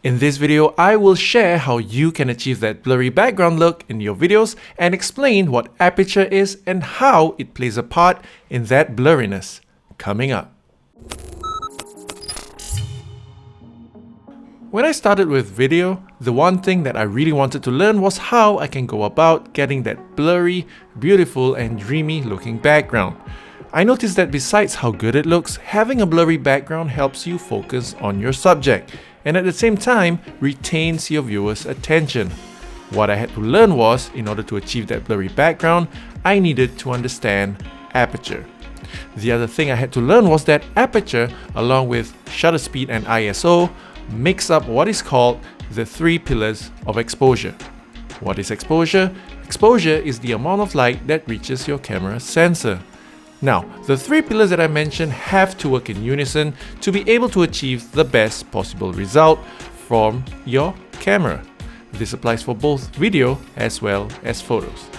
In this video, I will share how you can achieve that blurry background look in your videos and explain what Aperture is and how it plays a part in that blurriness. Coming up. When I started with video, the one thing that I really wanted to learn was how I can go about getting that blurry, beautiful and dreamy looking background. I noticed that besides how good it looks, having a blurry background helps you focus on your subject and at the same time retains your viewer's attention. What I had to learn was, in order to achieve that blurry background, I needed to understand Aperture. The other thing I had to learn was that Aperture, along with shutter speed and ISO, makes up what is called the 3 pillars of exposure. What is exposure? Exposure is the amount of light that reaches your camera sensor. Now, the 3 pillars that I mentioned have to work in unison to be able to achieve the best possible result from your camera. This applies for both video as well as photos.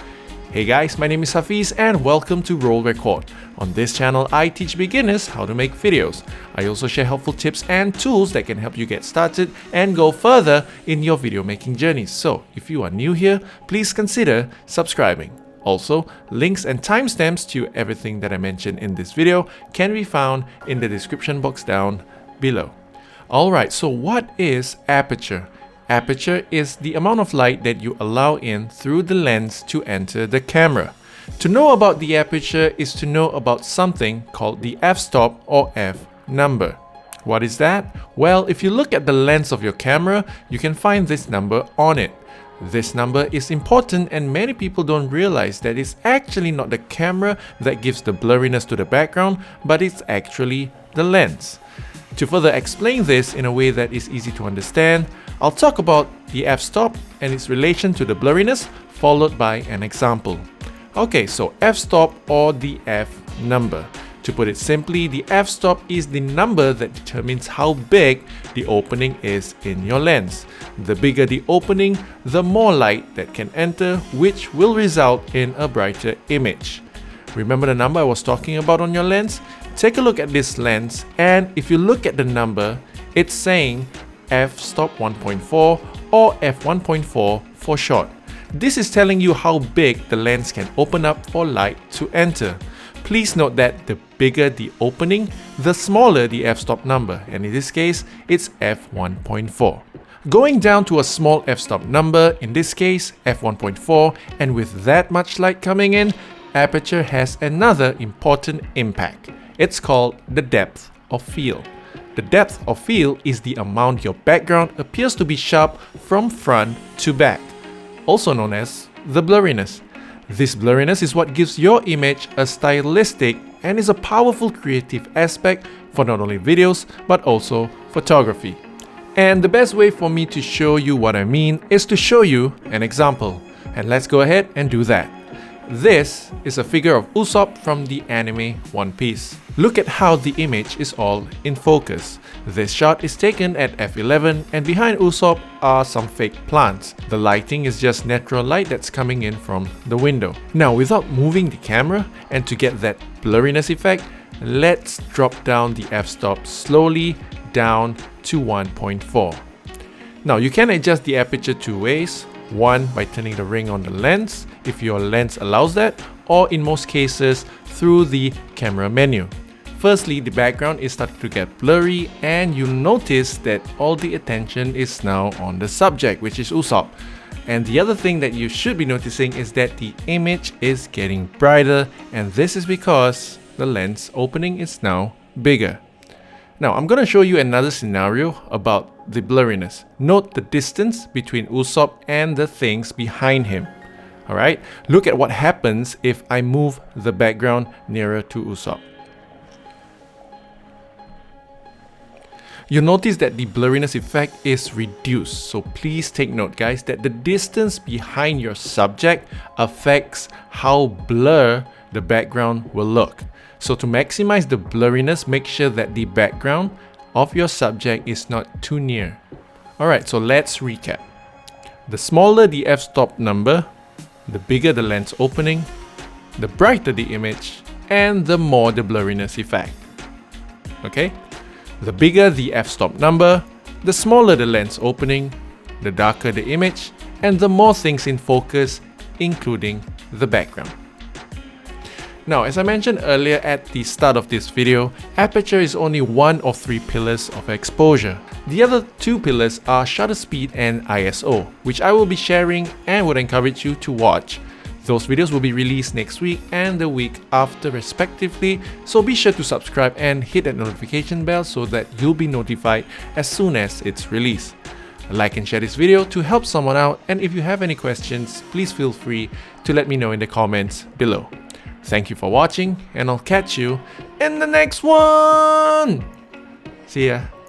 Hey guys, my name is Hafiz and welcome to Roll Record. On this channel, I teach beginners how to make videos. I also share helpful tips and tools that can help you get started and go further in your video making journey. So, if you are new here, please consider subscribing. Also, links and timestamps to everything that I mentioned in this video can be found in the description box down below. Alright, so what is Aperture? Aperture is the amount of light that you allow in through the lens to enter the camera. To know about the aperture is to know about something called the f-stop or f number. What is that? Well, if you look at the lens of your camera, you can find this number on it. This number is important and many people don't realize that it's actually not the camera that gives the blurriness to the background, but it's actually the lens. To further explain this in a way that is easy to understand, I'll talk about the f-stop and its relation to the blurriness, followed by an example. Okay, so f-stop or the f number. To put it simply, the f-stop is the number that determines how big the opening is in your lens. The bigger the opening, the more light that can enter, which will result in a brighter image. Remember the number I was talking about on your lens? Take a look at this lens, and if you look at the number, it's saying f-stop 1.4 or f1.4 for short. This is telling you how big the lens can open up for light to enter. Please note that the bigger the opening, the smaller the f-stop number, and in this case, it's f1.4. Going down to a small f-stop number, in this case, f1.4, and with that much light coming in, Aperture has another important impact. It's called the depth of field. The depth of field is the amount your background appears to be sharp from front to back, also known as the blurriness. This blurriness is what gives your image a stylistic and is a powerful creative aspect for not only videos but also photography. And the best way for me to show you what I mean is to show you an example. And let's go ahead and do that. This is a figure of Usopp from the anime One Piece. Look at how the image is all in focus. This shot is taken at f11 and behind Usopp are some fake plants. The lighting is just natural light that's coming in from the window. Now, without moving the camera and to get that blurriness effect, let's drop down the f-stop slowly down to 1.4. Now, you can adjust the aperture two ways. One, by turning the ring on the lens, if your lens allows that, or in most cases, through the camera menu. Firstly, the background is starting to get blurry and you'll notice that all the attention is now on the subject, which is Usopp. And the other thing that you should be noticing is that the image is getting brighter, and this is because the lens opening is now bigger. Now, I'm going to show you another scenario about the blurriness. Note the distance between Usopp and the things behind him. Alright, look at what happens if I move the background nearer to Usopp. You'll notice that the blurriness effect is reduced. So please take note, guys, that the distance behind your subject affects how blur the background will look. So to maximize the blurriness, make sure that the background of your subject is not too near. Alright, so let's recap. The smaller the f-stop number, the bigger the lens opening, the brighter the image, and the more the blurriness effect. Okay? The bigger the f-stop number, The smaller the lens opening, the darker the image, and the more things in focus, including the background. Now, as I mentioned earlier at the start of this video, aperture is only one of 3 pillars of exposure. The other 2 pillars are shutter speed and ISO, which I will be sharing and would encourage you to watch. Those videos will be released next week and the week after respectively, so be sure to subscribe and hit that notification bell so that you'll be notified as soon as it's released. Like and share this video to help someone out, and if you have any questions, please feel free to let me know in the comments below. Thank you for watching, and I'll catch you in the next one! See ya!